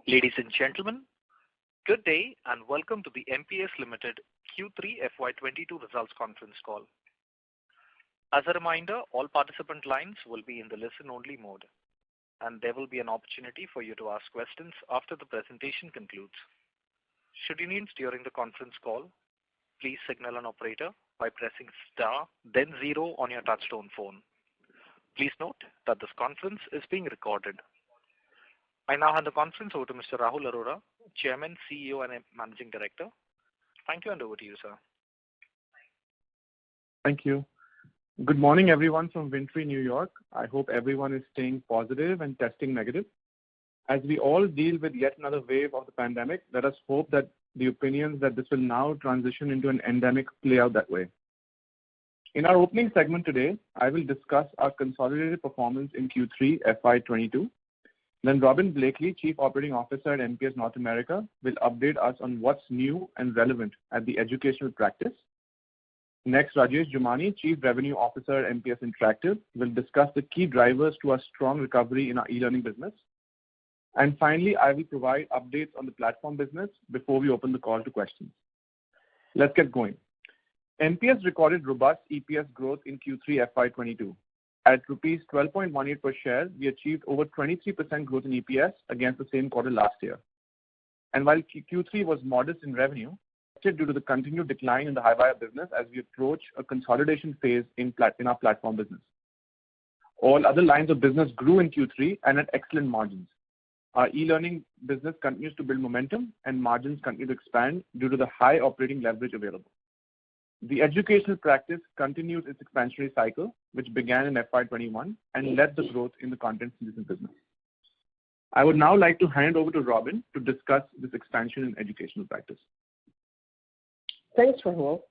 Ladies and gentlemen, good day and welcome to the MPS Limited Q3 FY22 results conference call. As a reminder, all participant lines will be in the listen-only mode, and there will be an opportunity for you to ask questions after the presentation concludes. Should you need during the conference call, please signal an operator by pressing star, then 0 on your touchtone phone. Please note that this conference is being recorded. I now hand the conference over to Mr. Rahul Arora, Chairman, CEO and Managing Director. Thank you and over to you, sir. Thank you. Good morning, everyone from wintry New York. I hope everyone is staying positive and testing negative. As we all deal with yet another wave of the pandemic, let us hope that the opinions that this will now transition into an endemic play out that way. In our opening segment today, I will discuss our consolidated performance in Q3 FY22. Then Robin Blakely, Chief Operating Officer at MPS North America, will update us on what's new and relevant at the educational practice. Next, Rajesh Jumani, Chief Revenue Officer at MPS Interactive, will discuss the key drivers to our strong recovery in our e-learning business. And finally, I will provide updates on the platform business before we open the call to questions. Let's get going. MPS recorded robust EPS growth in Q3 FY22. At rupees 12.18 per share, we achieved over 23% growth in EPS against the same quarter last year. And while Q3 was modest in revenue, due to the continued decline in the high-wire business as we approach a consolidation phase in our platform business. All other lines of business grew in Q3 and at excellent margins. Our e-learning business continues to build momentum and margins continue to expand due to the high operating leverage available. The educational practice continues its expansionary cycle, which began in FY21 and led the growth in the content solutions business. I would now like to hand over to Robin to discuss this expansion in educational practice. Thanks, Rahul.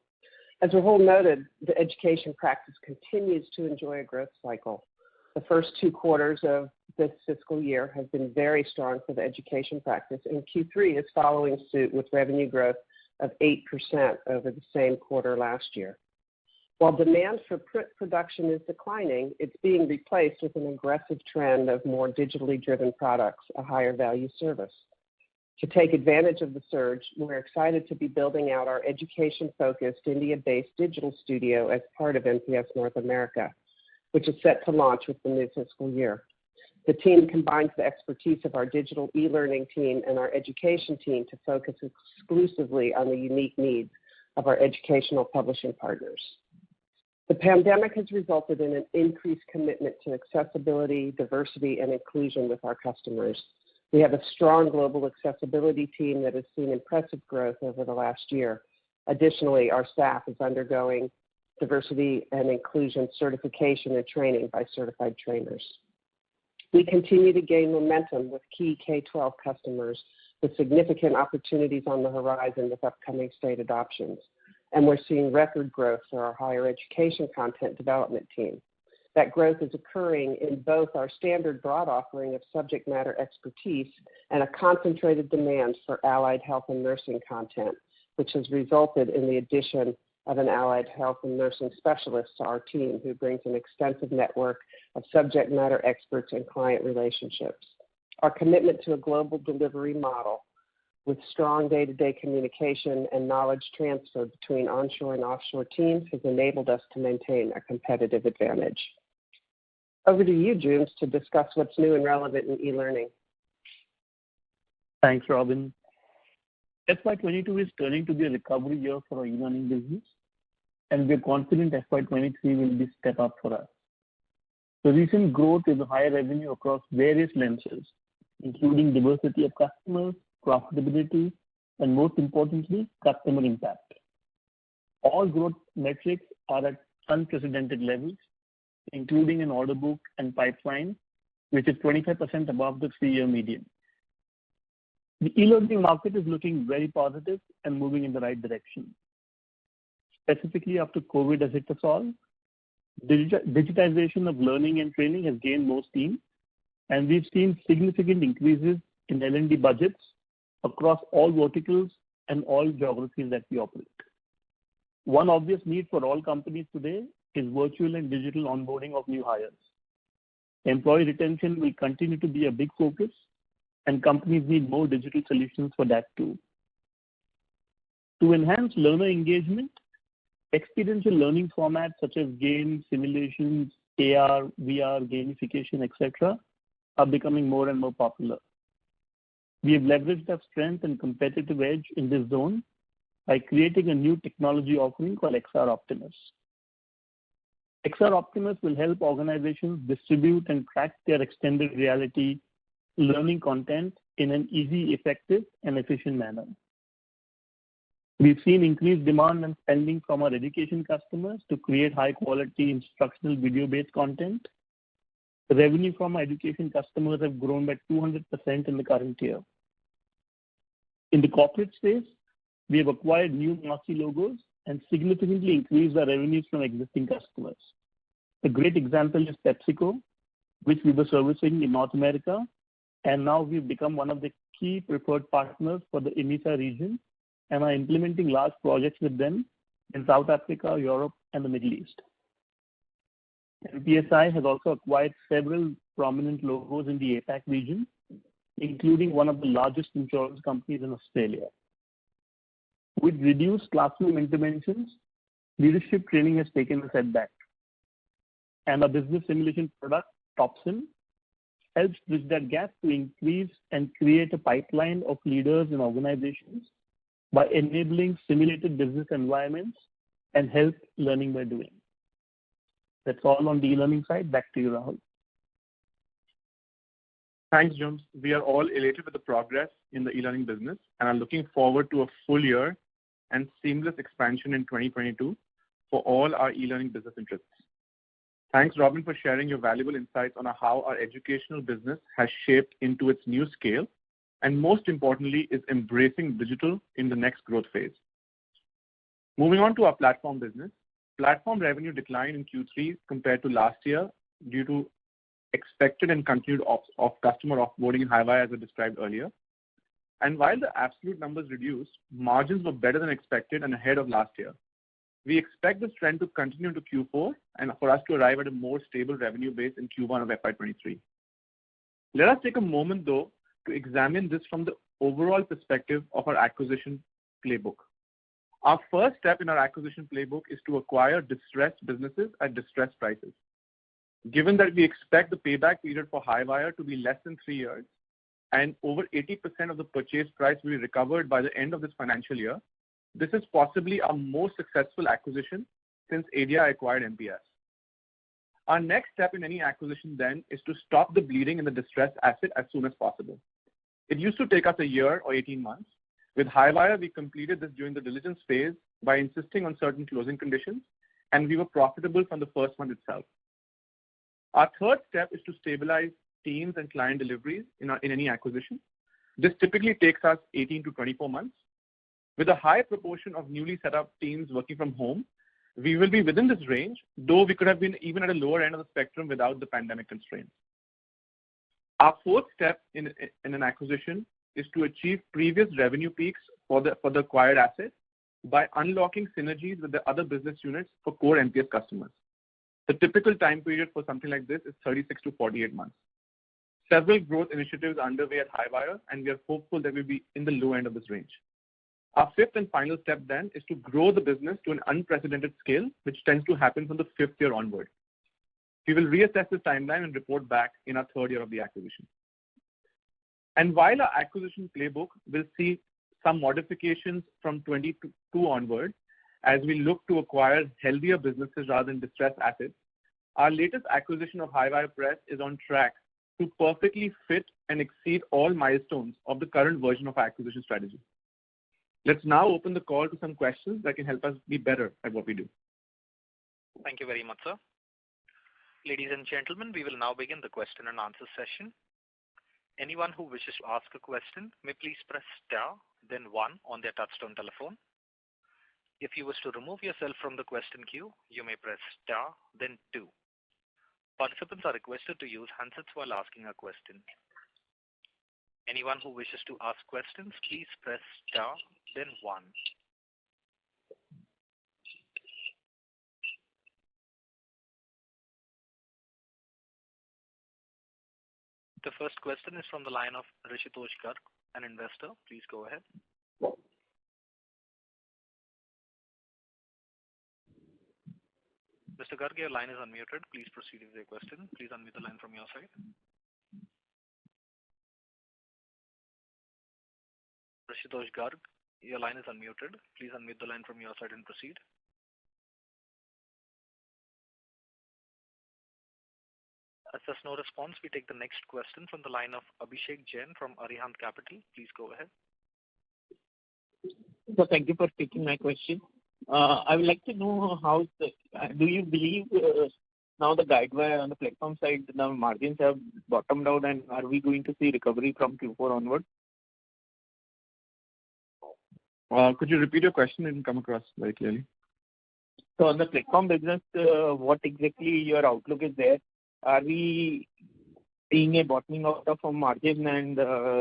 As Rahul noted, the education practice continues to enjoy a growth cycle. The first 2 quarters of this fiscal year have been very strong for the education practice, and Q3 is following suit with revenue growth of 8% over the same quarter last year. While demand for print production is declining, it's being replaced with an aggressive trend of more digitally driven products, a higher value service. To take advantage of the surge, we're excited to be building out our education-focused India-based digital studio as part of MPS North America, which is set to launch with the new fiscal year. The team combines the expertise of our digital e-learning team and our education team to focus exclusively on the unique needs of our educational publishing partners. The pandemic has resulted in an increased commitment to accessibility, diversity, and inclusion with our customers. We have a strong global accessibility team that has seen impressive growth over the last year. Additionally, our staff is undergoing diversity and inclusion certification and training by certified trainers. We continue to gain momentum with key K-12 customers with significant opportunities on the horizon with upcoming state adoptions. And we're seeing record growth for our higher education content development team. That growth is occurring in both our standard broad offering of subject matter expertise and a concentrated demand for allied health and nursing content, which has resulted in the addition of an allied health and nursing specialist to our team who brings an extensive network of subject matter experts and client relationships. Our commitment to a global delivery model with strong day-to-day communication and knowledge transfer between onshore and offshore teams has enabled us to maintain a competitive advantage. Over to you, Junes, to discuss what's new and relevant in e-learning. Thanks, Robin. FY22 is turning to be a recovery year for our e-learning business, and we're confident FY23 will be a step up for us. The recent growth is a higher revenue across various lenses, including diversity of customers, profitability, and most importantly, customer impact. All growth metrics are at unprecedented levels, including an order book and pipeline, which is 25% above the 3-year median. The e-learning market is looking very positive and moving in the right direction. Specifically after COVID has hit us all, digitization of learning and training has gained more steam, and we've seen significant increases in L&D budgets across all verticals and all geographies that we operate. One obvious need for all companies today is virtual and digital onboarding of new hires. Employee retention will continue to be a big focus, and companies need more digital solutions for that too. To enhance learner engagement, experiential learning formats such as games, simulations, AR, VR, gamification, etc. are becoming more and more popular. We have leveraged our strength and competitive edge in this zone by creating a new technology offering called XR Optimus. XR Optimus will help organizations distribute and track their extended reality learning content in an easy, effective, and efficient manner. We've seen increased demand and spending from our education customers to create high-quality instructional video-based content. The revenue from our education customers have grown by 200% in the current year. In the corporate space, we have acquired new marquee logos and significantly increased our revenues from existing customers. A great example is PepsiCo, which we were servicing in North America, and now we've become one of the key preferred partners for the EMEA region and are implementing large projects with them in South Africa, Europe, and the Middle East. MPSI has also acquired several prominent logos in the APAC region, including one of the largest insurance companies in Australia. With reduced classroom interventions, leadership training has taken a setback, and our business simulation product, Topsim, helps bridge that gap to increase and create a pipeline of leaders in organizations by enabling simulated business environments and help learning by doing. That's all on the e-learning side. Back to you, Rahul. Thanks, Jums. We are all elated with the progress in the e-learning business and are looking forward to a full year and seamless expansion in 2022 for all our e-learning business interests. Thanks, Robin, for sharing your valuable insights on how our educational business has shaped into its new scale and most importantly is embracing digital in the next growth phase. Moving on to our platform business. Platform revenue declined in Q3 compared to last year due to expected and continued customer offboarding in Highwire as I described earlier. And while the absolute numbers reduced, margins were better than expected and ahead of last year. We expect this trend to continue into Q4 and for us to arrive at a more stable revenue base in Q1 of FY23. Let us take a moment though to examine this from the overall perspective of our acquisition playbook. Our first step in our acquisition playbook is to acquire distressed businesses at distressed prices. Given that we expect the payback period for Highwire to be less than 3 years and over 80% of the purchase price will be recovered by the end of this financial year, this is possibly our most successful acquisition since ADI acquired MPS. Our next step in any acquisition then is to stop the bleeding in the distressed asset as soon as possible. It used to take us a year or 18 months. With Highwire, we completed this during the diligence phase by insisting on certain closing conditions, and we were profitable from the first month itself. Our third step is to stabilize teams and client deliveries in any acquisition. This typically takes us 18 to 24 months. With a high proportion of newly set up teams working from home, we will be within this range, though we could have been even at a lower end of the spectrum without the pandemic constraints. Our fourth step in an acquisition is to achieve previous revenue peaks for the acquired asset by unlocking synergies with the other business units for core MPS customers. The typical time period for something like this is 36 to 48 months. Several growth initiatives are underway at Highwire, and we are hopeful that we'll be in the low end of this range. Our fifth and final step then is to grow the business to an unprecedented scale, which tends to happen from the fifth year onward. We will reassess this timeline and report back in our third year of the acquisition. And while our acquisition playbook will see some modifications from 22 onward, as we look to acquire healthier businesses rather than distressed assets, our latest acquisition of Highwire Press is on track to perfectly fit and exceed all milestones of the current version of our acquisition strategy. Let's now open the call to some questions that can help us be better at what we do. Thank you very much, sir. Ladies and gentlemen, we will now begin the question and answer session. Anyone who wishes to ask a question may please press star, then 1 on their touchtone telephone. If you wish to remove yourself from the question queue, you may press star, then 2. Participants are requested to use handsets while asking a question. Anyone who wishes to ask questions, please press star, then 1. The first question is from the line of Rishitosh Garg, an investor. Please go ahead. Mr. Garg, your line is unmuted. Please proceed with your question. Please unmute the line from your side. Rishitosh Garg, your line is unmuted. Please unmute the line from your side and proceed. As there's no response, we take the next question from the line of Abhishek Jain from Arihant Capital. Please go ahead. So thank you for taking my question. I would like to know do you believe now the guidewire on the platform side, the margins have bottomed out, and are we going to see recovery from Q4 onward? Could you repeat your question? It didn't come across very clearly. So on the platform business, what exactly your outlook is there? Are we seeing a bottoming out of margin and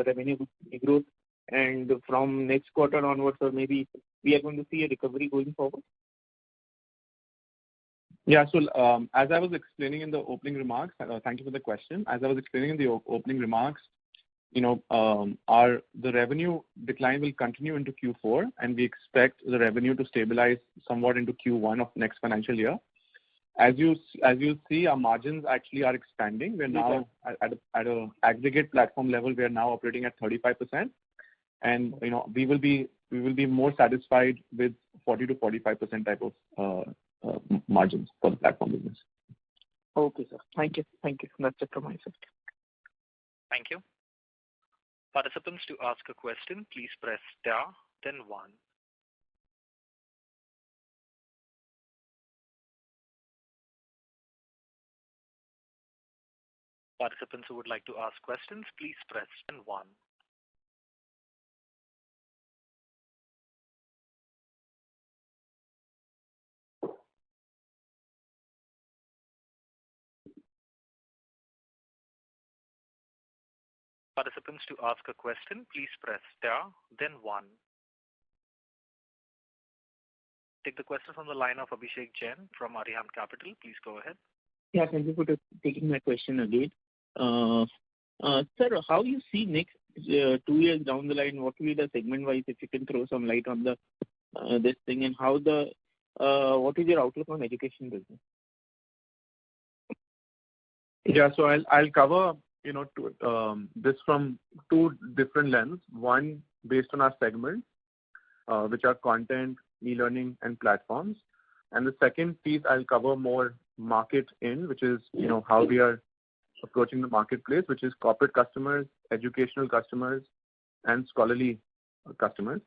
revenue growth, and from next quarter onwards, or maybe we are going to see a recovery going forward? Yeah, so as I was explaining in the opening remarks, thank you for the question. As I was explaining in the opening remarks, the revenue decline will continue into Q4, and we expect the revenue to stabilize somewhat into Q1 of next financial year. As you see, our margins actually are expanding. We're now at an aggregate platform level. We are now operating at 35%, and we will be more satisfied with 40 to 45% type of margins for the platform business. Okay, sir. Thank you. That's it from my side. Thank you. Participants, to ask a question, please press star, then 1. Participants who would like to ask questions, please press 1. Participants, to ask a question, please press star, then 1. Take the question from the line of Abhishek Jain from Arihant Capital. Please go ahead. Yeah, thank you for taking my question again. Sir, how you see next 2 years down the line? What will be the segment-wise, if you can throw some light on this thing, and what is your outlook on education business? Yeah, so I'll cover this from 2 different lenses. One based on our segments, which are content, e-learning, and platforms, and the second piece I'll cover more market which is how we are approaching the marketplace, which is corporate customers, educational customers, and scholarly customers.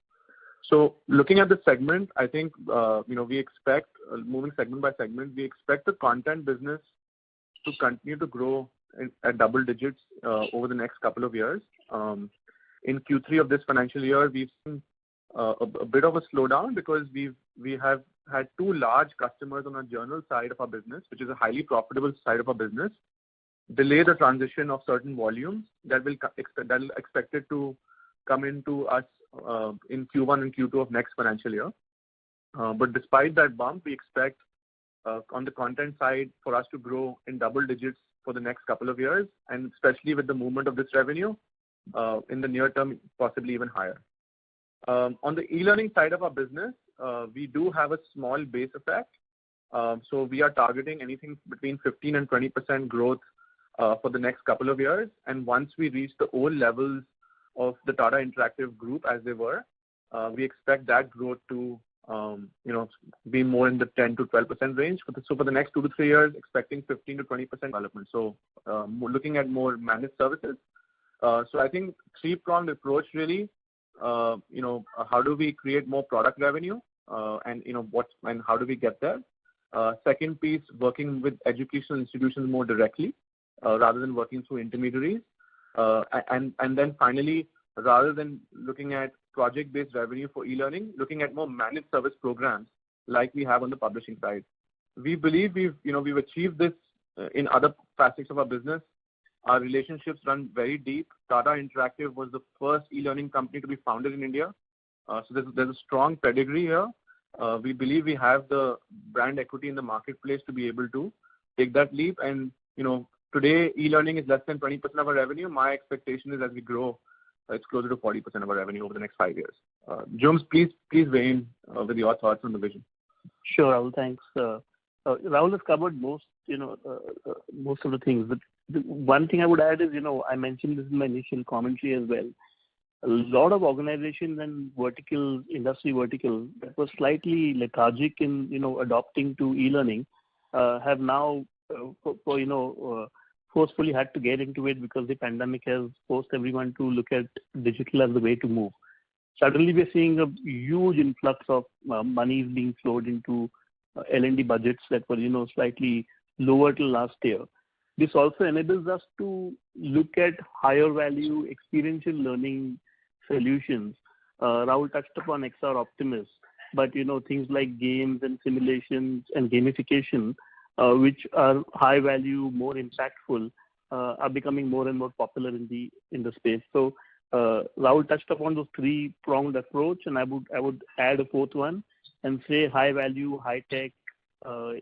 So looking at the segment, I think we expect, moving segment by segment, we expect the content business to continue to grow at double digits over the next couple of years. In Q3 of this financial year, we've seen a bit of a slowdown because we have had 2 large customers on our journal side of our business, which is a highly profitable side of our business, delay the transition of certain volumes that will expected to come into us in Q1 and Q2 of next financial year. But despite that bump, we expect on the content side for us to grow in double digits for the next couple of years, and especially with the movement of this revenue in the near term, possibly even higher. On the e-learning side of our business, we do have a small base effect. So we are targeting anything between 15 and 20% growth for the next couple of years. And once we reach the old levels of the Tata Interactive Group as they were, we expect that growth to be more in the 10 to 12% range. So for the next 2 to 3 years, expecting 15 to 20% development. So looking at more managed services. So I think 3-pronged approach really. How do we create more product revenue, and how do we get there? Second piece, working with educational institutions more directly rather than working through intermediaries. And then finally, rather than looking at project-based revenue for e-learning, looking at more managed service programs like we have on the publishing side. We believe we've achieved this in other facets of our business. Our relationships run very deep. Tata Interactive was the first e-learning company to be founded in India. So there's a strong pedigree here. We believe we have the brand equity in the marketplace to be able to take that leap and today e-learning is less than 20% of our revenue. My expectation is as we grow, it's closer to 40% of our revenue over the next 5 years. Jones, please weigh in with your thoughts on the vision. Sure, Rahul. Thanks. Rahul has covered most of the things. But the one thing I would add is, I mentioned this in my initial commentary as well. A lot of organizations and industry verticals that were slightly lethargic in, adopting to e-learning, have now, forcefully had to get into it because the pandemic has forced everyone to look at digital as the way to move. Suddenly, we're seeing a huge influx of monies being flowed into L&D budgets that were, slightly lower till last year. This also enables us to look at higher value experiential learning solutions. Rahul touched upon XR Optimus, but things like games and simulations and gamification, which are high value, more impactful, are becoming more and more popular in the space. So Rahul touched upon those three-pronged approach, and I would add a fourth one and say high value, high tech,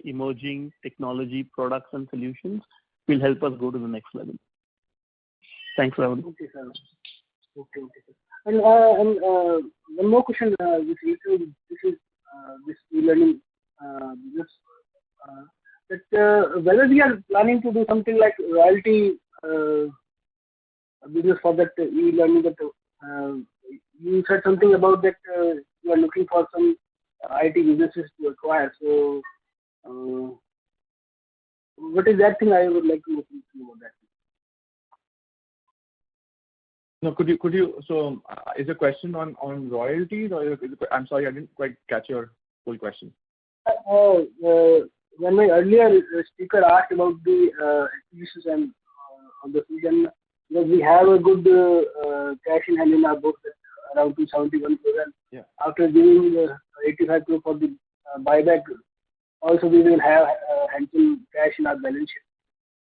emerging technology products and solutions will help us go to the next level. Thanks, Rahul. Okay, sir. Okay, sir. And one more question with you. This is this e-learning business. That whether we are planning to do something like royalty business for that e-learning. That you said something about that you are looking for some IT businesses to acquire. So, what is that thing? I would like to know about that. No, could you? So, is the question on royalties, or I'm sorry, I didn't quite catch your full question. When my earlier speaker asked about the acquisitions and on the season, because we have a good cash in hand in our books at around 271 crore. Yeah. After giving 85 crore for the buyback, also we will have handsome cash in our balance sheet.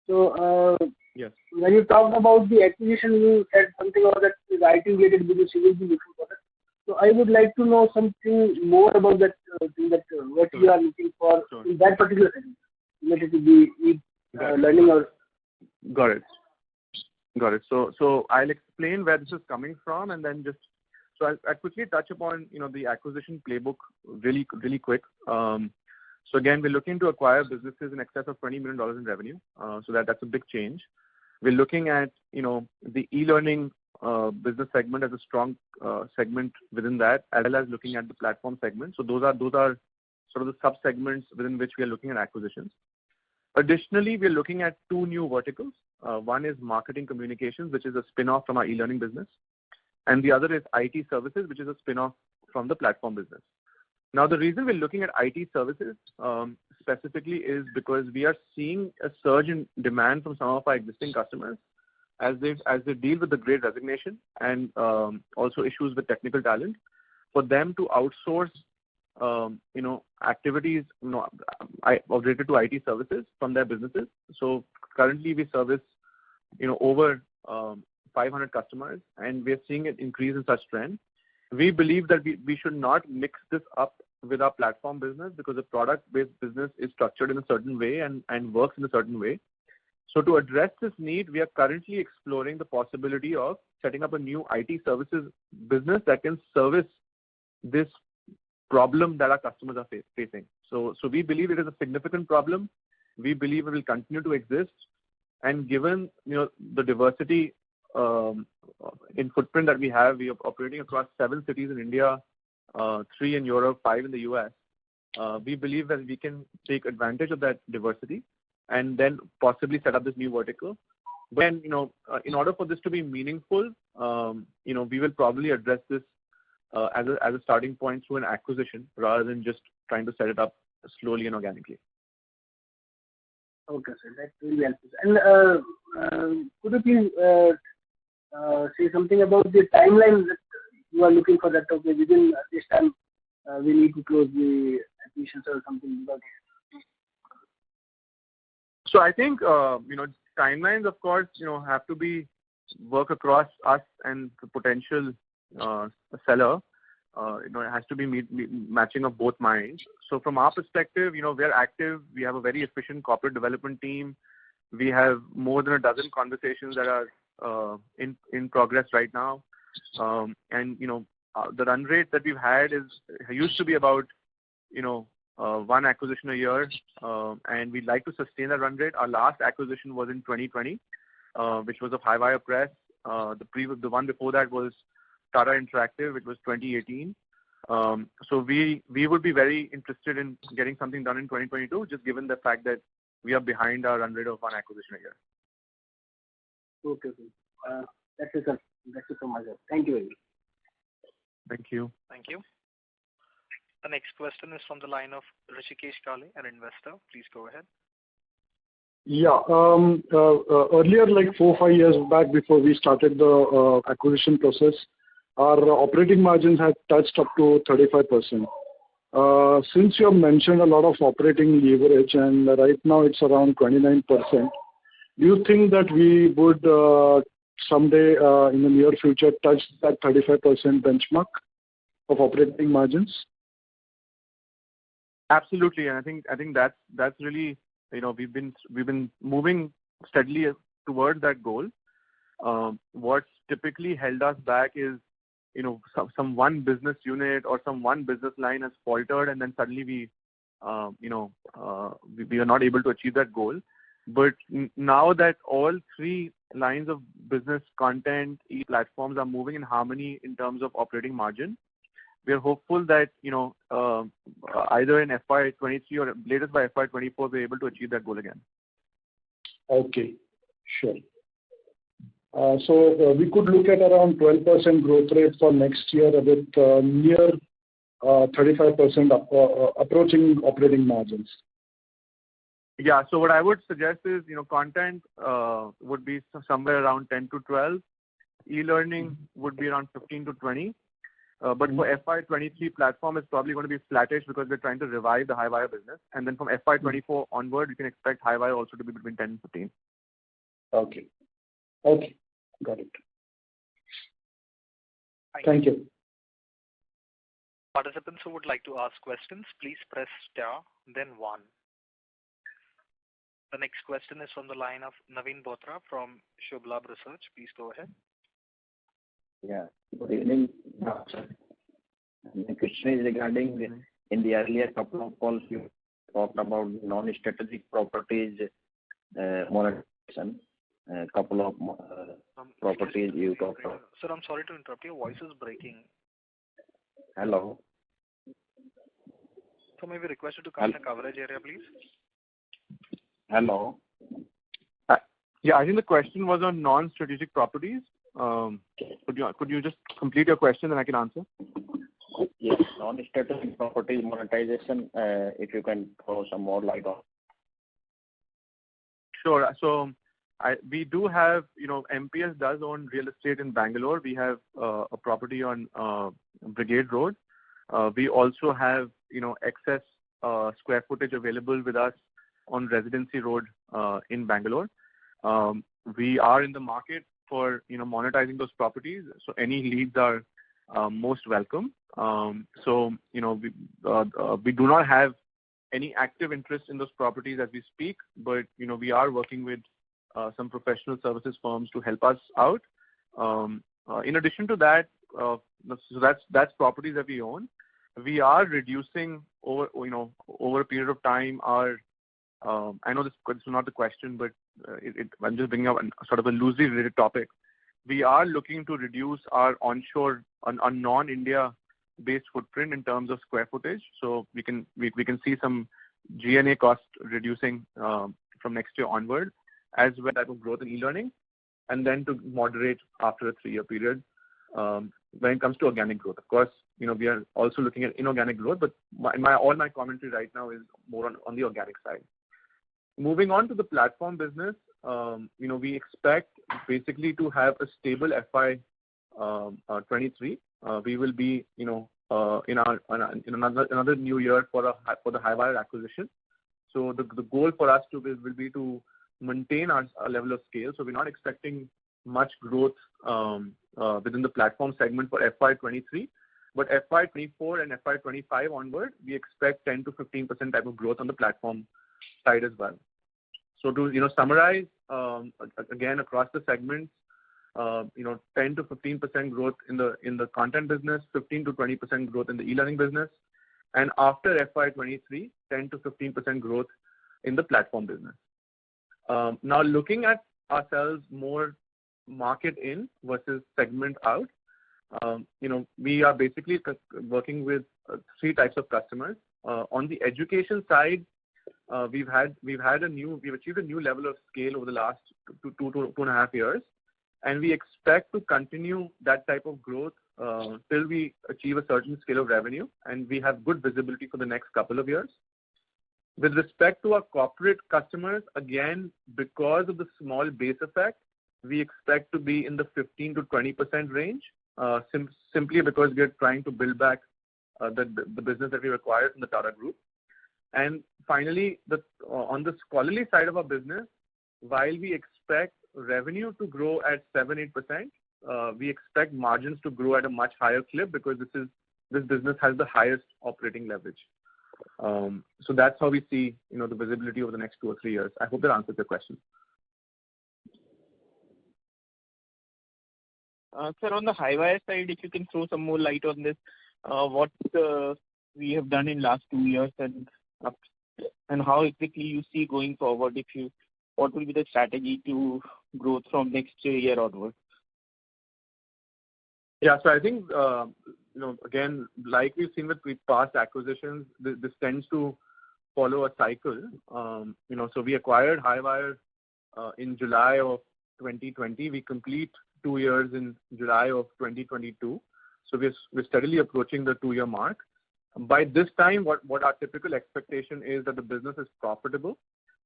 So. Yes. When you talked about the acquisition, you said something about that is IT-related business you will be looking for that. So I would like to know something more about that thing, that what you are looking for in that particular thing related to the learning or. Got it. So I'll explain where this is coming from, and then I'll quickly touch upon the acquisition playbook really quick. So again, we're looking to acquire businesses in excess of $20 million in revenue. So that's a big change. We're looking at, the e-learning business segment as a strong segment within that, as well as looking at the platform segment. So those are sort of the sub-segments within which we are looking at acquisitions. Additionally, we're looking at two new verticals. One is marketing communications, which is a spin-off from our e-learning business. And the other is IT services, which is a spin-off from the platform business. Now, the reason we're looking at IT services specifically is because we are seeing a surge in demand from some of our existing customers as they deal with the Great Resignation and also issues with technical talent, for them to outsource activities related to IT services from their businesses. So currently we service over 500 customers, and we are seeing an increase in such trend. We believe that we should not mix this up with our platform business, because the product-based business is structured in a certain way and works in a certain way. So to address this need, we are currently exploring the possibility of setting up a new IT services business that can service this problem that our customers are facing. So we believe it is a significant problem. We believe it will continue to exist. And given the diversity in footprint that we have are operating across 7 cities in India, 3 in Europe, 5 in the US. We believe that we can take advantage of that diversity and then possibly set up this new vertical. But in order for this to be meaningful, we will probably address this as a starting point through an acquisition rather than just trying to set it up slowly and organically. Okay, sir, that really helps. And could you please say something about the timeline that you are looking for, that okay, within this time we need to close the acquisitions or something? So I think timelines, of course, have to be work across us and the potential seller. It has to be matching of both minds. So from our perspective, we are active. We have a very efficient corporate development team. We have more than a dozen conversations that are in progress right now. And the run rate that we've had used to be about one acquisition a year, and we'd like to sustain that run rate. Our last acquisition was in 2020, which was of Highwire Press. The one before that was Tata Interactive, which was 2018. So we would be very interested in getting something done in 2022, just given the fact that we are behind our run rate of one acquisition a year. Okay. That's it from my side. Thank you very much. Thank you. Thank you. The next question is from the line of Rishikesh Kale, an investor. Please go ahead. Yeah. Earlier, like 4 or 5 years back, before we started the acquisition process, our operating margins had touched up to 35%. Since you have mentioned a lot of operating leverage, and right now it's around 29%, do you think that we would someday in the near future touch that 35% benchmark of operating margins? Absolutely, and I think that's really, we've been moving steadily towards that goal. What's typically held us back is some one business unit or some one business line has faltered, and then suddenly we are not able to achieve that goal. But now that all 3 lines of business, content, e-platforms are moving in harmony in terms of operating margin, we are hopeful that either in FY23 or latest by FY24 we're able to achieve that goal again. Okay, sure. So we could look at around 12% growth rate for next year with near 35% approaching operating margins. Yeah. So what I would suggest is, content would be somewhere around 10 to 12. E-learning would be around 15 to 20. But for FY23 platform, it's probably going to be flattish because we're trying to revive the Highwire business. And then from FY24 onward, you can expect Highwire also to be between 10 and 15. Okay. Got it. Thank you. Participants who would like to ask questions, please press star, then 1. The next question is from the line of Naveen Bothra from Shubh Labh Research. Please go ahead. Yeah. Good evening. The question is regarding in the earlier couple of calls you talked about non-strategic properties monetization. A couple of properties you talked about. Sir, I'm sorry to interrupt. Your voice is breaking. Hello. So may we request you to come in the coverage area, please? Hello. Yeah, I think the question was on non-strategic properties. Could you just complete your question and I can answer? Yes, non-strategic properties monetization. If you can throw some more light on. Sure. So we do have, MPS does own real estate in Bangalore. We have a property on Brigade Road. We also have, excess square footage available with us on Residency Road in Bangalore. We are in the market for, monetizing those properties. So any leads are most welcome. So, we do not have any active interest in those properties as we speak, but, we are working with some professional services firms to help us out. In addition to that, so that's properties that we own. We are reducing over a period of time our, I know this is not the question, but I'm just bringing up sort of a loosely related topic. We are looking to reduce our onshore, non-India based footprint in terms of square footage. So we can see some G&A cost reducing from next year onward, as well as growth in e-learning, and then to moderate after a 3-year period. When it comes to organic growth, of course, we are also looking at inorganic growth, but all my commentary right now is more on the organic side. Moving on to the platform business, we expect basically to have a stable FY23. We will be, in another new year for the Highwire acquisition. So the goal for us will be to maintain our level of scale. So we're not expecting much growth within the platform segment for FY23, but FY24 and FY25 onward, we expect 10 to 15% type of growth on the platform side as well. So to summarize, again across the segments, 10 to 15% growth in the content business, 15 to 20% growth in the e-learning business, and after FY23, 10 to 15% growth in the platform business. Now looking at ourselves more market in versus segment out, we are basically working with three types of customers. On the education side, we've achieved a new level of scale over the last two and a half years, and we expect to continue that type of growth till we achieve a certain scale of revenue, and we have good visibility for the next couple of years. With respect to our corporate customers, again, because of the small base effect, we expect to be in the 15 to 20% range, simply because we are trying to build back the business that we acquired from the Tata Group. And finally, on the scholarly side of our business, while we expect revenue to grow at 7-8%, we expect margins to grow at a much higher clip because this business has the highest operating leverage. So that's how we see the visibility over the next 2 or 3 years. I hope that answers your question. Sir, on the Highwire side, if you can throw some more light on this, what we have done in last 2 years and how exactly you see going forward, what will be the strategy to growth from next year onwards? Yeah, so I think, again, like we've seen with past acquisitions, this tends to follow a cycle. So we acquired Highwire in July of 2020. We complete 2 years in July of 2022. So we're steadily approaching the 2-year mark. By this time, what our typical expectation is that the business is profitable,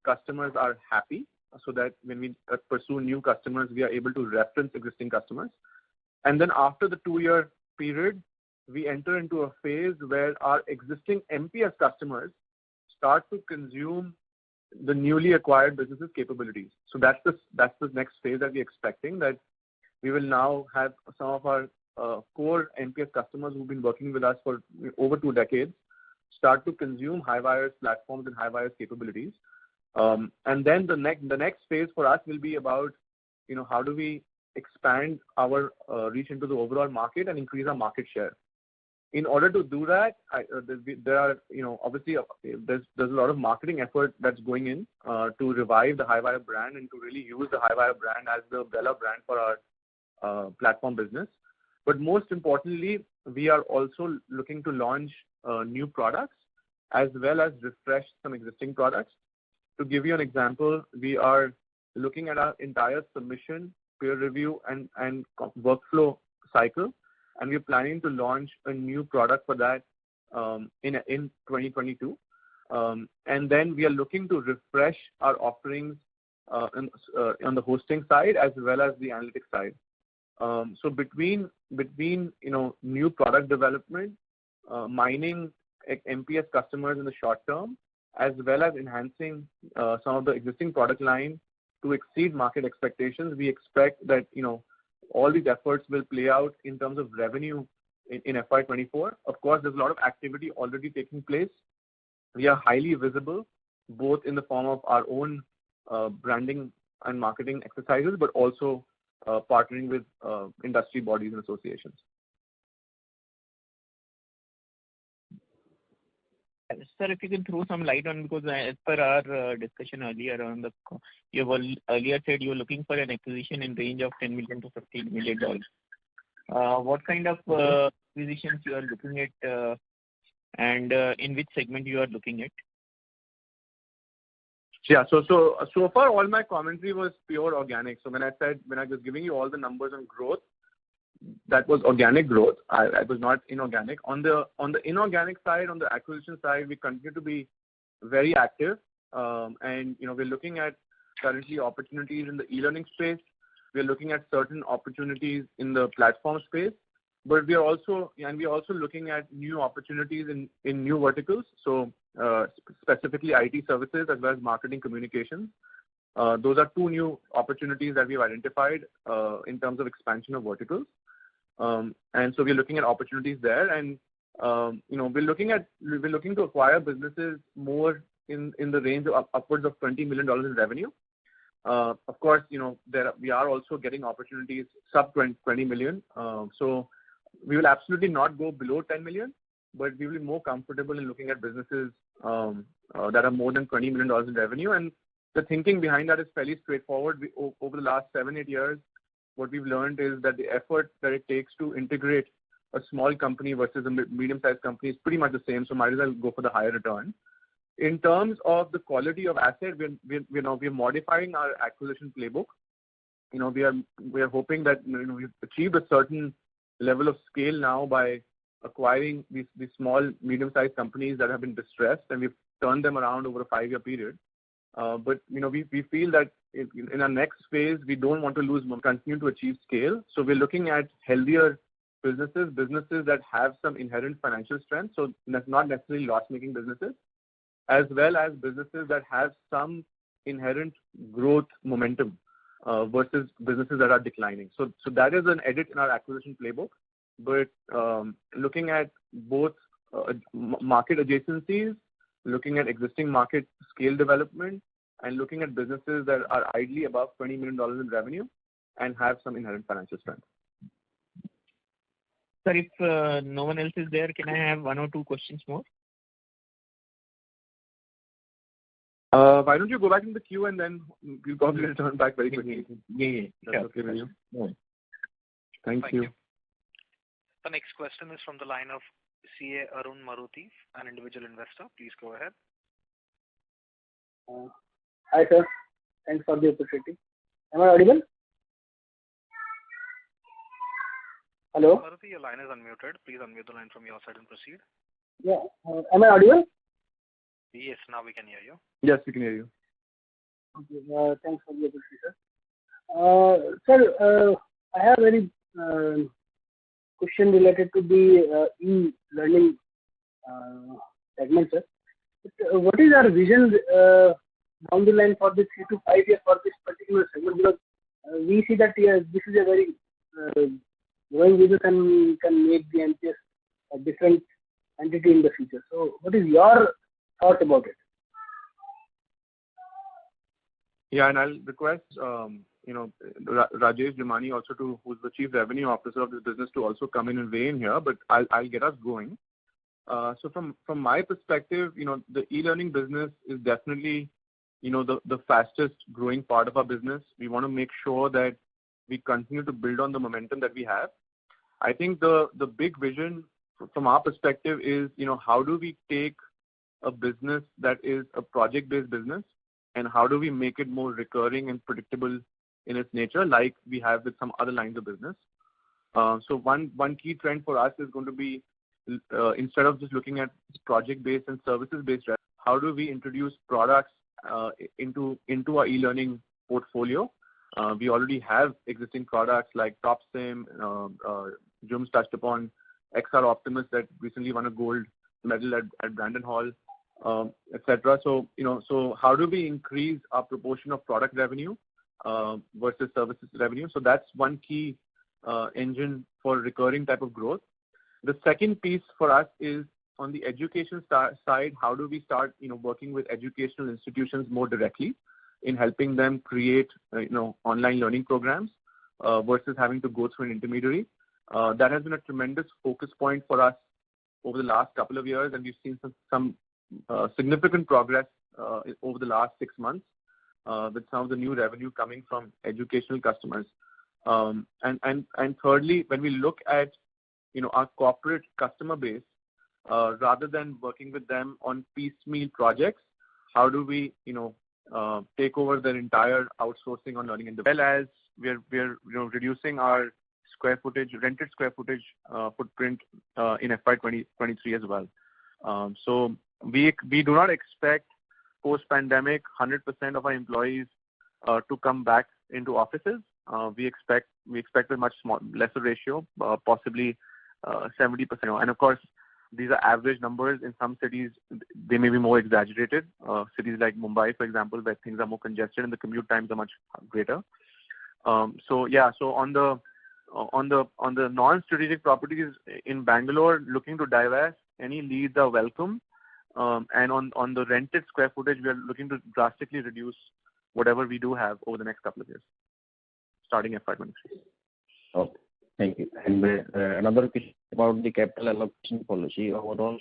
customers are happy, so that when we pursue new customers, we are able to reference existing customers. And then after the 2-year period, we enter into a phase where our existing MPS customers start to consume the newly acquired business's capabilities. So that's the next phase that we're expecting, that we will now have some of our core MPS customers who've been working with us for over 2 decades start to consume Highwire's platforms and Highwire's capabilities. And then the next phase for us will be about, how do we expand our reach into the overall market and increase our market share. In order to do that, there are, obviously there's a lot of marketing effort that's going in to revive the Highwire brand and to really use the Highwire brand as the umbrella brand for our platform business. But most importantly, we are also looking to launch new products as well as refresh some existing products. To give you an example, we are looking at our entire submission, peer review, and workflow cycle, and we're planning to launch a new product for that in 2022. And then we are looking to refresh our offerings on the hosting side as well as the analytics side. So between new product development, mining MPS customers in the short term, as well as enhancing some of the existing product line to exceed market expectations, we expect that all these efforts will play out in terms of revenue in FY24. Of course, there's a lot of activity already taking place. We are highly visible, both in the form of our own branding and marketing exercises, but also partnering with industry bodies and associations. Sir, if you can throw some light on, because as per our discussion earlier on you have earlier said you were looking for an acquisition in range of $10 million to $15 million. What kind of acquisitions you are looking at, and in which segment you are looking at? Yeah, so far all my commentary was pure organic. So when I was giving you all the numbers on growth, that was organic growth. I was not inorganic. On the inorganic side, on the acquisition side, we continue to be very active. And we're looking at currently opportunities in the e-learning space. We're looking at certain opportunities in the platform space. But we are also looking at new opportunities in new verticals. So specifically IT services as well as marketing communications. Those are 2 new opportunities that we've identified in terms of expansion of verticals. And so we're looking at opportunities there, and we're looking to acquire businesses more in the range of upwards of $20 million in revenue. Of course, we are also getting opportunities sub 20 million. So we will absolutely not go below 10 million, but we will be more comfortable in looking at businesses that are more than $20 million in revenue. And the thinking behind that is fairly straightforward. Over the last 7-8 years, what we've learned is that the effort that it takes to integrate a small company versus a medium-sized company is pretty much the same. So might as well go for the higher return. In terms of the quality of asset, we're modifying our acquisition playbook. We are hoping that we've achieved a certain level of scale now by acquiring these small, medium-sized companies that have been distressed, and we've turned them around over a 5-year period. But we feel that in our next phase, we don't want to continue to achieve scale. So we're looking at healthier businesses that have some inherent financial strength. So that's not necessarily loss-making businesses, as well as businesses that have some inherent growth momentum versus businesses that are declining. So that is an edit in our acquisition playbook. But looking at both market adjacencies, looking at existing market scale development, and looking at businesses that are ideally above $20 million in revenue and have some inherent financial strength. Sir, if no one else is there, can I have 1 or 2 questions more? Why don't you go back in the queue and then we'll probably return back very quickly. Yeah. That's okay with you? Yeah. Thank you. The next question is from the line of CA Arun Maruti, an individual investor. Please go ahead. Hi, sir. Thanks for the opportunity. Am I audible? Hello? Maruti, your line is unmuted. Please unmute the line from your side and proceed. Yeah. Am I audible? Yes, now we can hear you. Yes, we can hear you. Okay. Thanks for the opportunity, sir. Sir, I have very question related to the e-learning segment, sir. What is our vision down the line for the 3 to 5 years for this particular segment? Because we see that this is a very growing business and can make the MPS a different entity in the future. So what is your thought about it? Yeah, and I'll request Rajesh Jumani also who's the Chief Revenue Officer of this business to also come in and weigh in here, but I'll get us going. So from my perspective, the e-learning business is definitely, the fastest growing part of our business. We want to make sure that we continue to build on the momentum that we have. I think the big vision from our perspective is, how do we take a business that is a project-based business and how do we make it more recurring and predictable in its nature, like we have with some other lines of business. So one key trend for us is going to be, instead of just looking at project-based and services-based, how do we introduce products into our e-learning portfolio? We already have existing products like TopSim, Jum's touched upon, XR Optimus that recently won a gold medal at Brandon Hall, etc. So how do we increase our proportion of product revenue versus services revenue? So that's one key engine for recurring type of growth. The second piece for us is on the education side. How do we start, working with educational institutions more directly in helping them create, online learning programs versus having to go through an intermediary? That has been a tremendous focus point for us over the last couple of years, and we've seen some significant progress over the last 6 months with some of the new revenue coming from educational customers. And thirdly, when we look at our corporate customer base, rather than working with them on piecemeal projects, how do we take over their entire outsourcing on learning and development, as we're reducing our rented square footage footprint in FY23 as well. So we do not expect post-pandemic 100% of our employees to come back into offices. We expect a much lesser ratio, possibly 70%. And of course, these are average numbers. In some cities, they may be more exaggerated. Cities like Mumbai, for example, where things are more congested and the commute times are much greater. So on the non-strategic properties in Bangalore, looking to divest, any leads are welcome. And on the rented square footage, we are looking to drastically reduce whatever we do have over the next couple of years, starting FY23. Okay. Thank you. And another question about the capital allocation policy. Overall,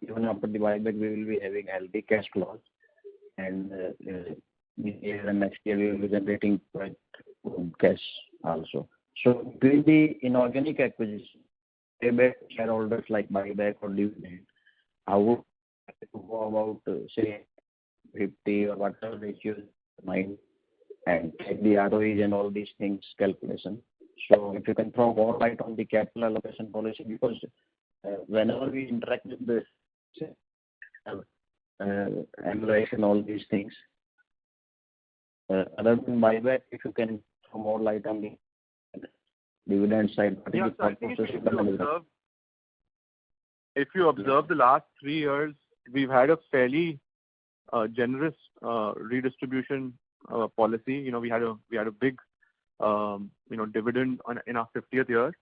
even after the buyback, we will be having healthy cash flows, and this year and next year we will be generating quite good cash also. So, doing the inorganic acquisition, payback shareholders like buyback or dividend, how would you go about say 50 or whatever ratios in mind, and take the ROEs and all these things calculation. So if you can throw more light on the capital allocation policy, because whenever we interact with the evaluation, all these things, other than buyback, if you can throw more light on the dividend side. Yeah, so I think if you observe the last 3 years, we've had a fairly generous redistribution policy. You know, we had a big dividend in our 50th year,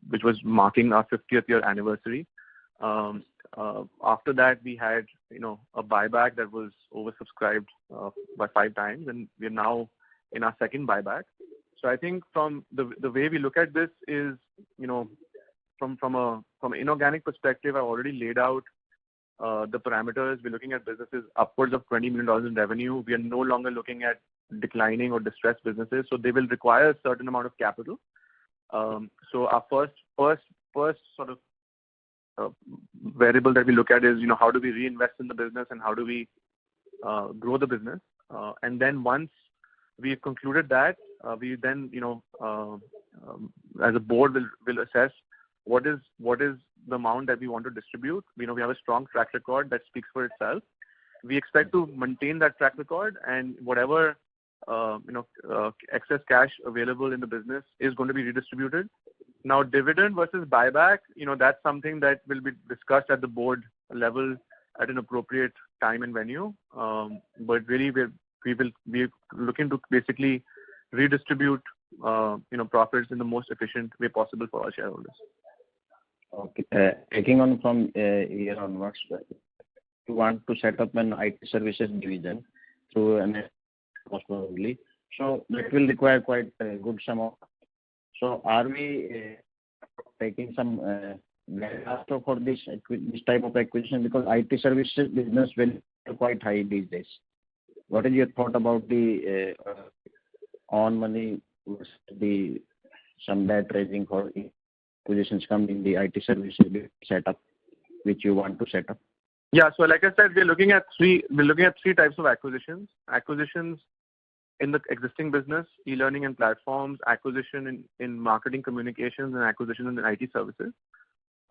which was marking our 50th year anniversary. After that, we had a buyback that was oversubscribed by 5 times, and we are now in our second buyback. So I think from the way we look at this is, from an inorganic perspective, I already laid out the parameters. We're looking at businesses upwards of $20 million in revenue. We are no longer looking at declining or distressed businesses, so they will require a certain amount of capital. So our first sort of variable that we look at is, how do we reinvest in the business and how do we grow the business? And then once we've concluded that, we then, as a board will assess what is the amount that we want to distribute. We have a strong track record that speaks for itself. We expect to maintain that track record, and whatever excess cash available in the business is going to be redistributed. Now, dividend versus buyback, that's something that will be discussed at the board level at an appropriate time and venue. But really, we're looking to basically redistribute profits in the most efficient way possible for our shareholders. Okay. Taking on from here onwards, you want to set up an IT services division through an most probably. So that will require quite a good sum of. So are we taking some also for this type of acquisition, because IT services business will be quite high these days? What is your thought about the on money versus some debt raising for acquisitions come in the IT services setup, which you want to set up? Yeah. So like I said, we're looking at three types of acquisitions. Acquisitions in the existing business, e-learning and platforms, acquisition in marketing communications, and acquisition in the IT services.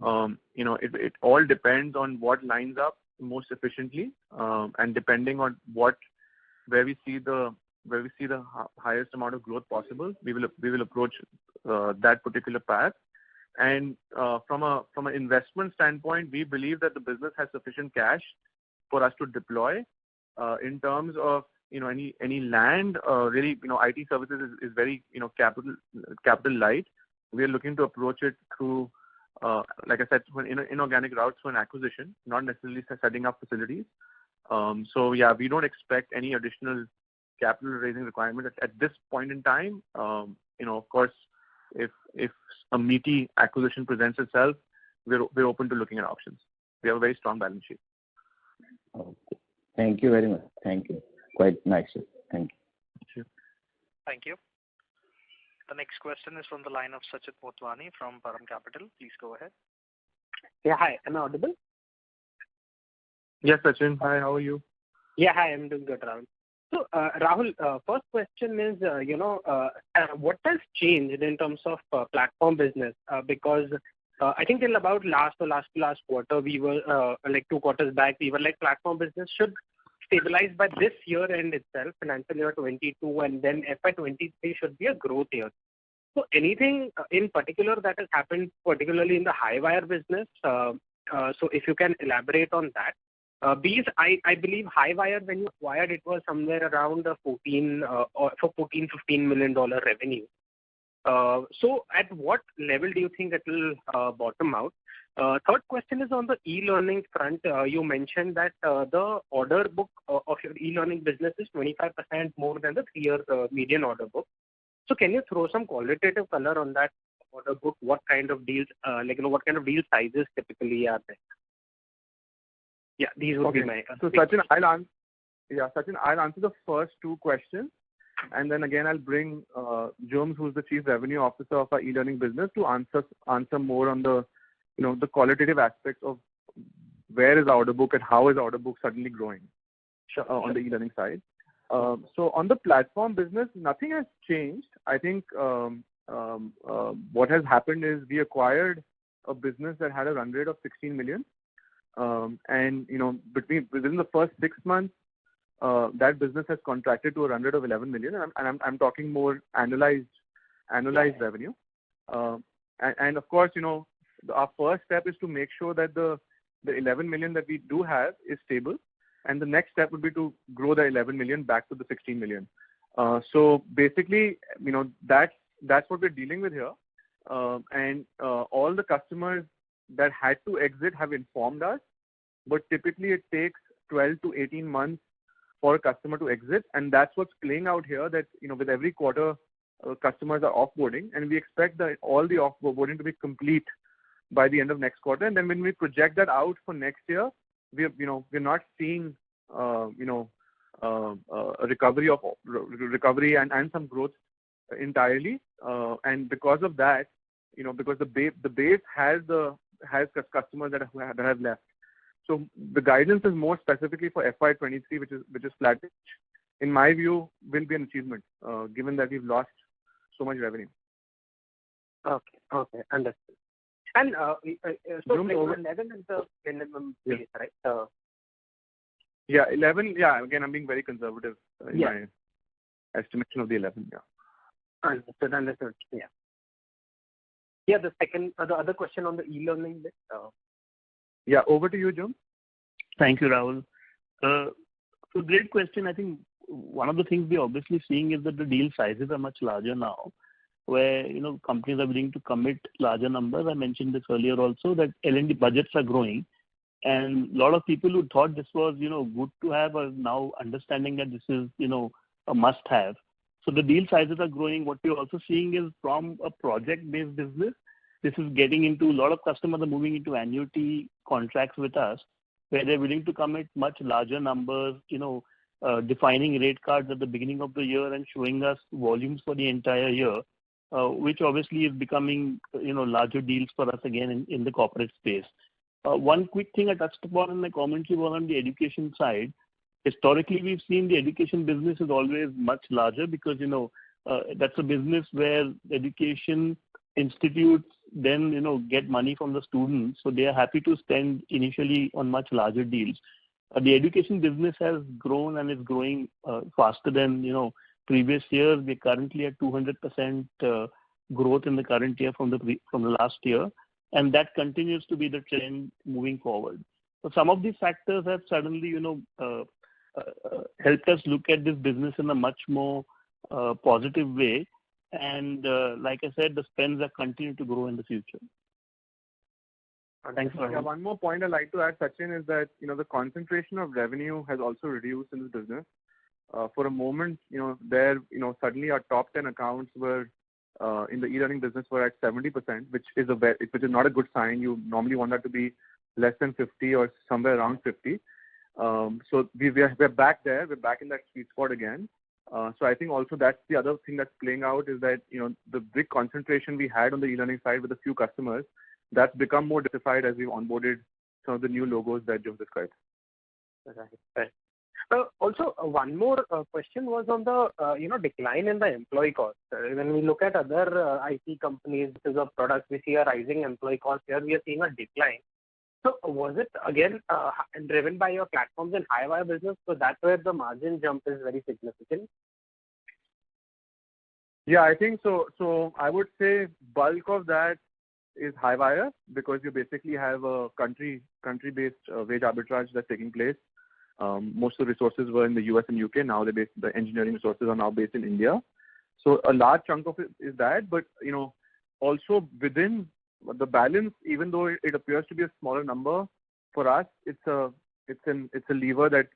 It all depends on what lines up most efficiently, and depending on where we see the highest amount of growth possible, we will approach that particular path. And from an investment standpoint, we believe that the business has sufficient cash for us to deploy. In terms of any land, really, IT services is very capital light. We are looking to approach it through, like I said, inorganic routes for an acquisition, not necessarily setting up facilities. So yeah, we don't expect any additional capital raising requirement at this point in time. Of course, if a meaty acquisition presents itself, we're open to looking at options. We have a very strong balance sheet. Okay. Thank you very much. Thank you. Quite nice. Thank you. Thank you. The next question is from the line of Sachit Motwani from Param Capital. Please go ahead. Yeah, hi. Am I audible? Yes, Sachin. Hi, how are you? Yeah, hi. I'm doing good, Rahul. So, Rahul, first question is, what has changed in terms of platform business? Because I think till about last quarter, we were like 2 quarters back, we were like platform business should stabilize by this year end itself, financial year 22, and then FY23 should be a growth year. So anything in particular that has happened, particularly in the Highwire business? So if you can elaborate on that. I believe Highwire, when you acquired, it was somewhere around $14-15 million revenue. So at what level do you think it will bottom out? Third question is on the e-learning front. You mentioned that the order book of your e-learning business is 25% more than the 3-year median order book. So can you throw some qualitative color on that order book? What kind of deals, what kind of deal sizes typically are there? Yeah, these would be my. So Sachin, I'll answer the first two questions, and then again I'll bring Jones, who's the Chief Revenue Officer of our e-learning business, to answer more on the the qualitative aspects of where is our order book and how is our order book suddenly growing on the e-learning side. So on the platform business, nothing has changed. I think what has happened is we acquired a business that had a run rate of 16 million. And within the first 6 months, that business has contracted to a run rate of 11 million, and I'm talking more annualized revenue. And of course, our first step is to make sure that the 11 million that we do have is stable, and the next step would be to grow the 11 million back to the 16 million. So basically, that's what we're dealing with here, and all the customers that had to exit have informed us, but typically it takes 12 to 18 months for a customer to exit, and that's what's playing out here, that with every quarter customers are offboarding, and we expect that all the offboarding to be complete by the end of next quarter. And then when we project that out for next year, we're not seeing a recovery and some growth entirely, and because of that, because the base has customers that have left. So the guidance is more specifically for FY23, which is flattish. In my view, will be an achievement, given that we've lost so much revenue. Okay, understood. And so 11 is the minimum base, right? Yeah, 11. Yeah, again, I'm being very conservative in my estimation of the 11. Yeah. Understood. Yeah. Yeah. The other question on the e-learning bit. Yeah, over to you, Jum. Thank you, Rahul. So great question. I think one of the things we're obviously seeing is that the deal sizes are much larger now, where companies are willing to commit larger numbers. I mentioned this earlier also, that L&D budgets are growing, and a lot of people who thought this was good to have are now understanding that this is a must-have. So the deal sizes are growing. What we're also seeing is from a project-based business, this is getting into a lot of customers are moving into annuity contracts with us, where they're willing to commit much larger numbers, defining rate cards at the beginning of the year and showing us volumes for the entire year, which obviously is becoming, larger deals for us again in the corporate space. One quick thing I touched upon in my commentary was on the education side. Historically, we've seen the education business is always much larger because, that's a business where education institutes then, get money from the students. So they are happy to spend initially on much larger deals. The education business has grown and is growing faster than, previous years. We're currently at 200% growth in the current year from the last year. And that continues to be the trend moving forward. So some of these factors have suddenly, helped us look at this business in a much more positive way. And like I said, the spends are continuing to grow in the future. Thanks for one more point I'd like to add, Sachin, is that the concentration of revenue has also reduced in this business. For a moment, suddenly our top 10 accounts were in the e-learning business were at 70%, which is not a good sign. You normally want that to be less than 50 or somewhere around 50. So we're back there. We're back in that sweet spot again. So I think also that's the other thing that's playing out is that the big concentration we had on the e-learning side with a few customers, that's become more diversified as we've onboarded some of the new logos that Jim described. Right. Also, one more question was on the decline in the employee cost. When we look at other IT companies because of products, we see a rising employee cost. Here we are seeing a decline. So was it again driven by your platforms and high-wire business? So that's where the margin jump is very significant. Yeah, I think so. So I would say bulk of that is high-wire because you basically have a country-based wage arbitrage that's taking place. Most of the resources were in the US and UK. Now the engineering resources are now based in India. So a large chunk of it is that, but also within the balance, even though it appears to be a smaller number, for us it's a lever that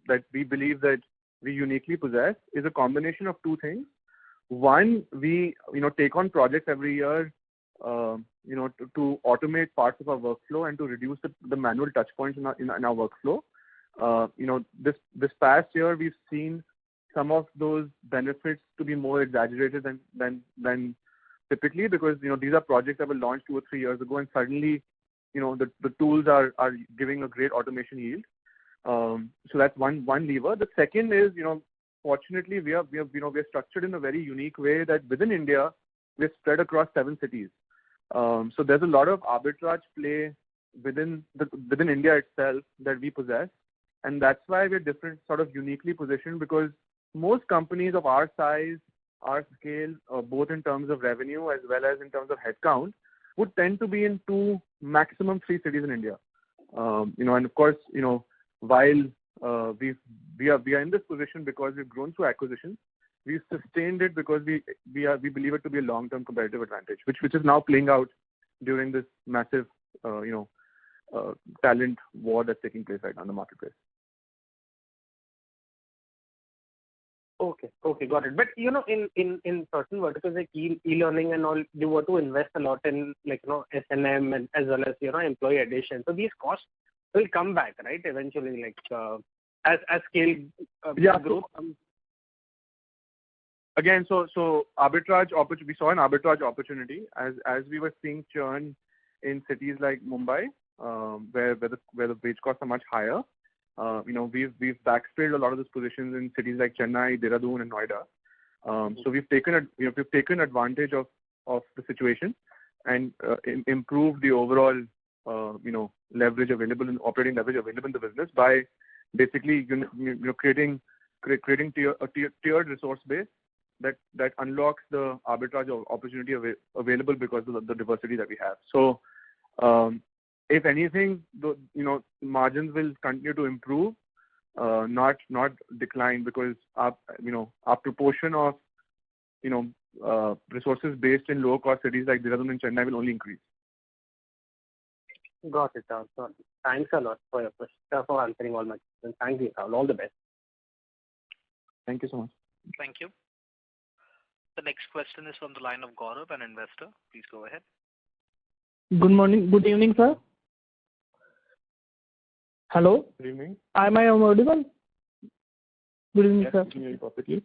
that we believe that we uniquely possess, is a combination of two things. One, we take on projects every year to automate parts of our workflow and to reduce the manual touch points in our workflow. This past year we've seen some of those benefits to be more exaggerated than typically, because these are projects that were launched 2 or 3 years ago, and suddenly the tools are giving a great automation yield. So that's one lever. The second is, fortunately we are structured in a very unique way that within India we're spread across 7 cities. So there's a lot of arbitrage play within India itself that we possess, and that's why we're different, sort of uniquely positioned, because most companies of our size, our scale, both in terms of revenue as well as in terms of headcount, would tend to be in 2, maximum 3 cities in India. And of course, while we are in this position because we've grown through acquisitions, we've sustained it because we believe it to be a long-term competitive advantage, which is now playing out during this massive talent war that's taking place right now in the marketplace. Okay, got it. But in certain verticals like e-learning and all, you were to invest a lot in S&M and as well as employee addition. So these costs will come back, right? Eventually, as scale growth comes. Again, so arbitrage opportunity. We saw an arbitrage opportunity as we were seeing churn in cities like Mumbai, where the wage costs are much higher. We've backfilled a lot of those positions in cities like Chennai, Dehradun, and Noida. So we've taken advantage of the situation and improved the overall leverage available and operating leverage available in the business by basically creating a tiered resource base that unlocks the arbitrage opportunity available because of the diversity that we have. So if anything, margins will continue to improve, not decline, because our proportion of resources based in low cost cities like Dehradun and Chennai will only increase. Got it. Thanks a lot for answering all my questions. Thank you, Rahul. All the best. Thank you so much. Thank you. The next question is from the line of Gaurav, an investor. Please go ahead. Good morning. Good evening, sir. Hello. Good evening. Am I audible? Good evening, yes, sir. I can hear you perfectly.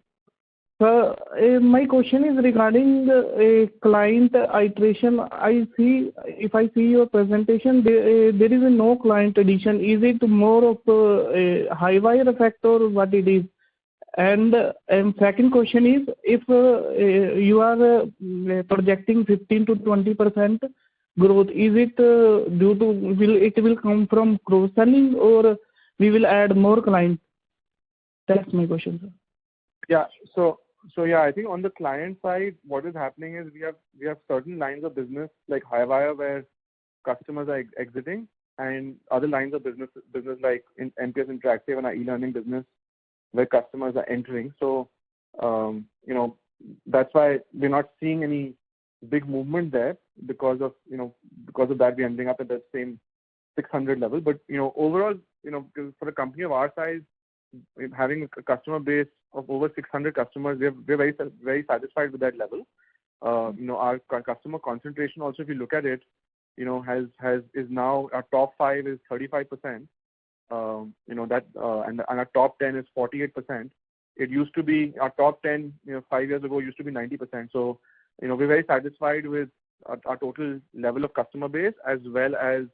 Sir, my question is regarding a client iteration. If I see your presentation, there is no client addition. Is it more of a high wire effect or what it is? And second question is, if you are projecting 15 to 20% growth, is it due to will come from cross selling, or we will add more clients? That's my question, sir. Yeah. So yeah, I think on the client side, what is happening is we have certain lines of business like high wire where customers are exiting, and other lines of business like in MPS Interactive and our e-learning business where customers are entering. So that's why we're not seeing any big movement there because of that we're ending up at the same 600 level. But overall, for a company of our size, having a customer base of over 600 customers, we're very, very satisfied with that level. Our customer concentration also, if you look at it, is now our top 5 is 35%. And our top 10 is 48%. It used to be our top 10, 5 years ago used to be 90%. So, we're very satisfied with our total level of customer base, as well as,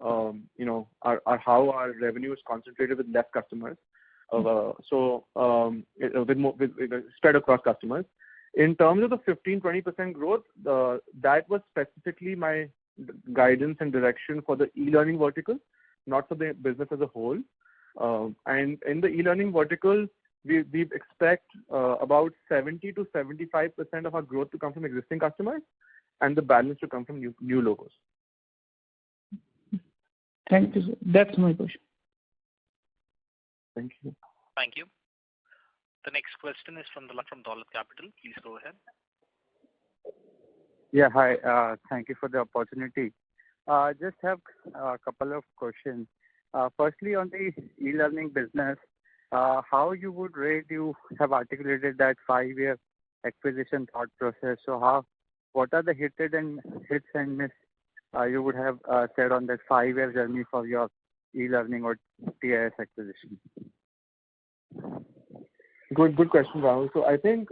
how our revenue is concentrated with less customers. With spread across customers. In terms of the 15-20% growth, that was specifically my guidance and direction for the e-learning vertical, not for the business as a whole. And in the e-learning vertical, we expect about 70 to 75% of our growth to come from existing customers, and the balance to come from new logos. Thank you, sir. That's my question. Thank you. Thank you. The next question is from Dolat Capital. Please go ahead. Yeah, hi. Thank you for the opportunity. Just have a couple of questions. Firstly, on the e-learning business, how you would rate, you have articulated that 5-year acquisition thought process. So what are the hits and miss you would have said on that 5-year journey for your e-learning or TIS acquisition? Good question, Rahul. So I think,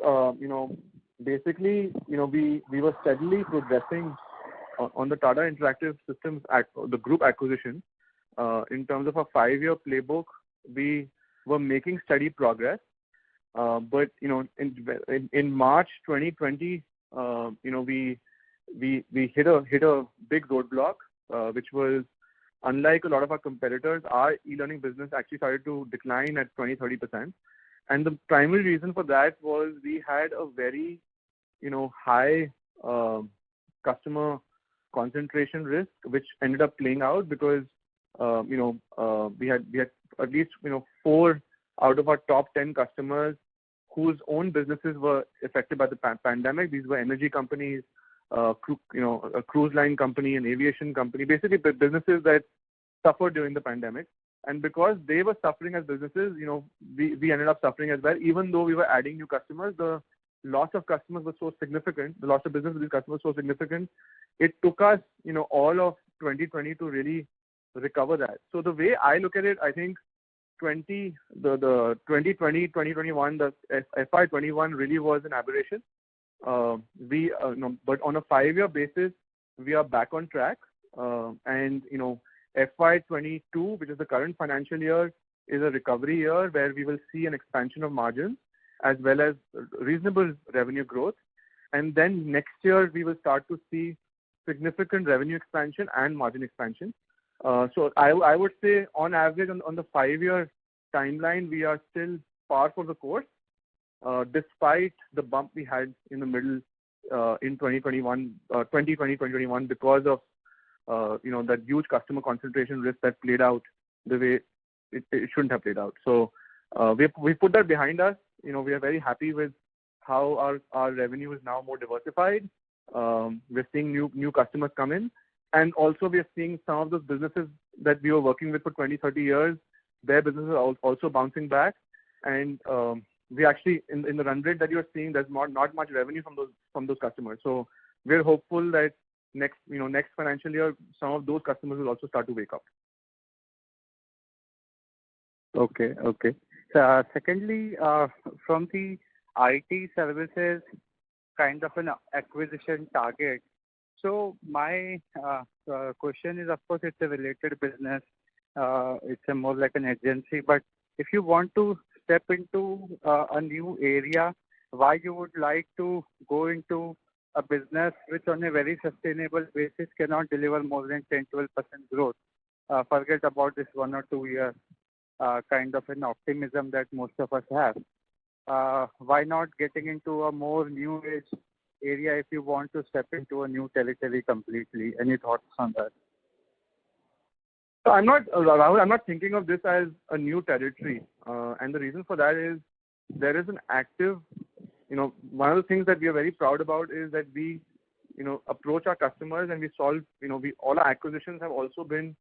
basically, we were steadily progressing on the Tata Interactive Systems, the group acquisition. In terms of a 5-year playbook, we were making steady progress. But, in March 2020, we hit a big roadblock, which was, unlike a lot of our competitors, our e-learning business actually started to decline at 20-30%. And the primary reason for that was we had a very, high customer concentration risk, which ended up playing out because, we had at least, 4 out of our top 10 customers whose own businesses were affected by the pandemic. These were energy companies, a cruise line company, an aviation company, basically businesses that suffered during the pandemic. And because they were suffering as businesses, we ended up suffering as well. Even though we were adding new customers, the loss of customers was so significant, the loss of business with these customers was so significant, it took us, all of 2020 to really recover that. So the way I look at it, I think the 2020, 2021, the FY21 really was an aberration. But on a 5-year basis, we are back on track. And FY22, which is the current financial year, is a recovery year where we will see an expansion of margins as well as reasonable revenue growth. And then next year, we will start to see significant revenue expansion and margin expansion. So I would say, on average, on the 5-year timeline, we are still par for the course, despite the bump we had in the middle in 2021 because of that huge customer concentration risk that played out the way it shouldn't have played out. So we put that behind us. We are very happy with how our revenue is now more diversified. We're seeing new customers come in. And also we are seeing some of those businesses that we were working with for 20-30 years, their businesses are also bouncing back. And we actually, in the run rate that you're seeing, there's not much revenue from those customers. So we're hopeful that next financial year, some of those customers will also start to wake up. Okay. So, secondly, from the IT services kind of an acquisition target. So my question is, of course, it's a related business. It's more like an agency. But if you want to step into a new area, why you would like to go into a business which on a very sustainable basis cannot deliver more than 10-12% growth? Forget about this 1 or 2 years kind of an optimism that most of us have. Why not getting into a more new age area if you want to step into a new territory completely? Any thoughts on that? So Rahul, I'm not thinking of this as a new territory. And the reason for that is there is an active, one of the things that we are very proud about is that we, approach our customers and we solve, all our acquisitions have also been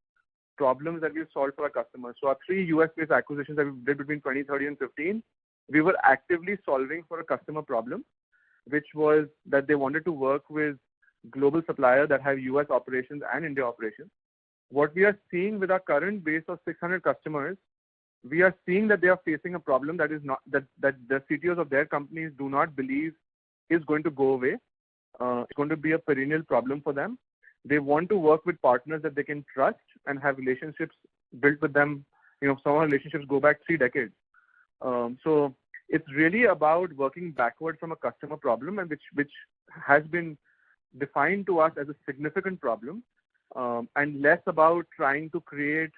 problems that we've solved for our customers. So our 3 US-based acquisitions that we did between 2013 and 15, we were actively solving for a customer problem, which was that they wanted to work with global suppliers that have US operations and India operations. What we are seeing with our current base of 600 customers, we are seeing that they are facing a problem that is not that the CTOs of their companies do not believe is going to go away. It's going to be a perennial problem for them. They want to work with partners that they can trust and have relationships built with them. Some of our relationships go back 3 decades. So it's really about working backward from a customer problem, and which has been defined to us as a significant problem, and less about trying to create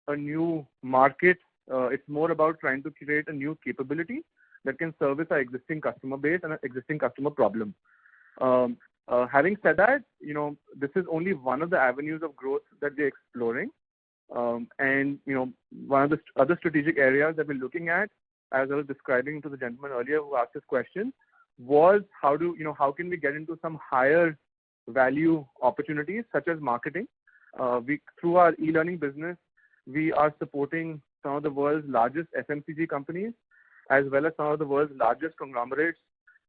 a new market. It's more about trying to create a new capability that can service our existing customer base and our existing customer problem. Having said that, this is only one of the avenues of growth that we're exploring. And, one of the other strategic areas that we're looking at as I was describing to the gentleman earlier who asked this question, was how can we get into some higher value opportunities such as marketing. Through our e-learning business, we are supporting some of the world's largest FMCG companies as well as some of the world's largest conglomerates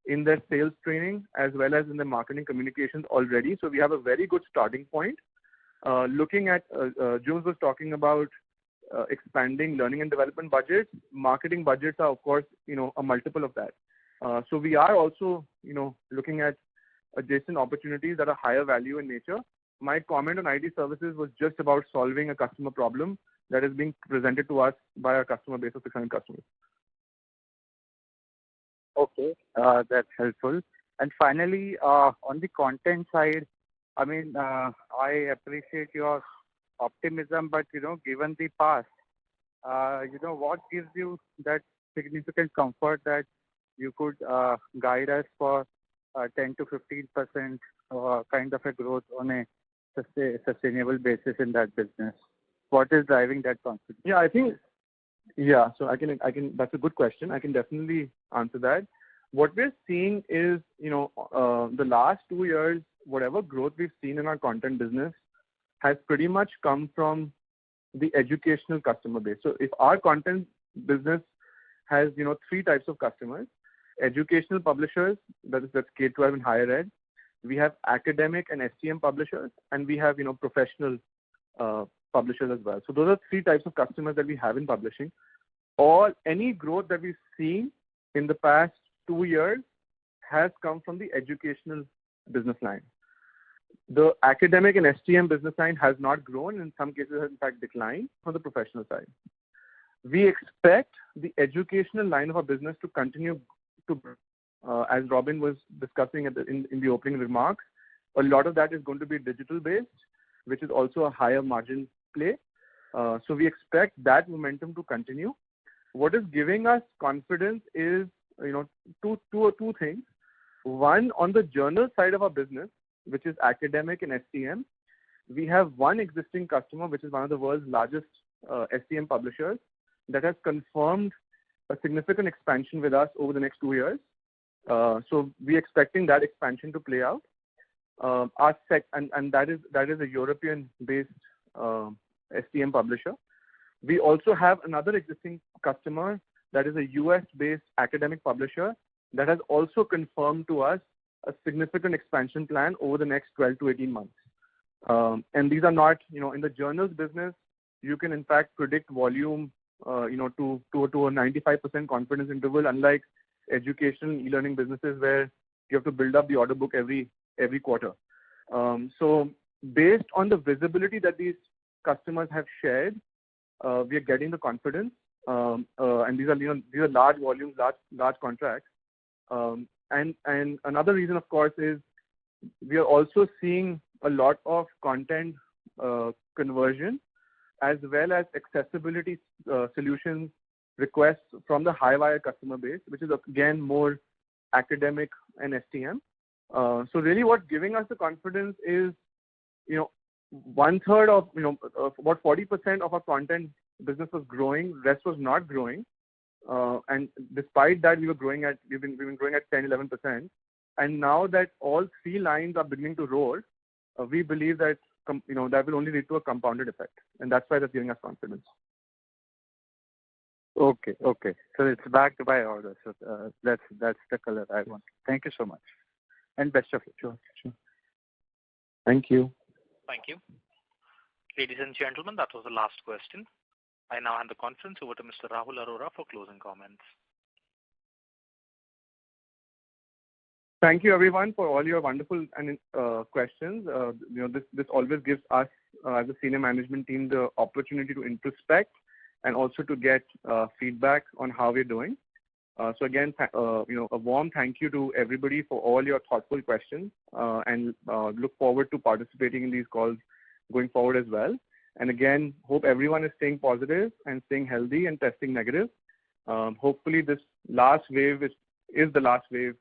in their sales training as well as in their marketing communications already. So we have a very good starting point. Looking at, Jones was talking about expanding learning and development budgets. Marketing budgets are, of course, a multiple of that. So we are also, looking at adjacent opportunities that are higher value in nature. My comment on IT services was just about solving a customer problem that is being presented to us by our customer base of 600 customers. Okay, that's helpful. And finally, on the content side, I mean, I appreciate your optimism, but given the past, what gives you that significant comfort that you could guide us for 10 to 15% kind of a growth on a sustainable basis in that business? What is driving that confidence? So I can. That's a good question. I can definitely answer that. What we're seeing is, the last 2 years, whatever growth we've seen in our content business has pretty much come from the educational customer base. So if our content business has, 3 types of customers: educational publishers, that's K-12 and higher ed. We have academic and STM publishers, and we have, professional publishers as well. So those are 3 types of customers that we have in publishing. Any growth that we've seen in the past 2 years has come from the educational business line. The academic and STM business line has not grown. In some cases, has in fact declined from the professional side. We expect the educational line of our business to continue to grow. As Robin was discussing in the opening remarks, a lot of that is going to be digital based, which is also a higher margin play. So we expect that momentum to continue. What is giving us confidence is, two things. One, on the journal side of our business, which is academic and STM, we have one existing customer, which is one of the world's largest STM publishers, that has confirmed a significant expansion with us over the next 2 years. So we're expecting that expansion to play out. And that is a European-based STM publisher. We also have another existing customer that is a US-based academic publisher that has also confirmed to us a significant expansion plan over the next 12 to 18 months. And these are not, in the journals business, you can in fact predict volume, to a 95% confidence interval, unlike educational e-learning businesses where you have to build up the order book every quarter. So based on the visibility that these customers have shared, we are getting the confidence, and these are large volumes, large contracts. And another reason, of course, is we are also seeing a lot of content conversion as well as accessibility solutions requests from the high-wire customer base, which is again more academic and STM. So really what's giving us the confidence is, one third of, about 40% of our content business was growing, rest was not growing. And despite that, we've been growing at 10, 11%. And now that all 3 lines are beginning to roll, we believe that, that will only lead to a compounded effect. And that's why that's giving us confidence. Okay. So it's backed by orders. So that's the color I want. Thank you so much. And best of luck. Sure. Thank you. Thank you. Ladies and gentlemen, that was the last question. I now hand the conference over to Mr. Rahul Arora for closing comments. Thank you, everyone, for all your wonderful questions. This always gives us, as a senior management team, the opportunity to introspect and also to get feedback on how we're doing. So again, a warm thank you to everybody for all your thoughtful questions, and look forward to participating in these calls going forward as well. And again, hope everyone is staying positive and staying healthy and testing negative. Hopefully this last wave is the last wave,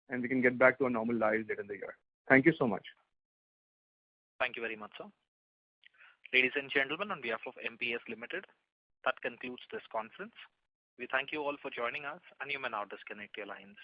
and we can get back to a normal life later in the year. Thank you so much. Thank you very much, sir. Ladies and gentlemen, on behalf of MPS Limited, that concludes this conference. We thank you all for joining us, and you may now disconnect your lines.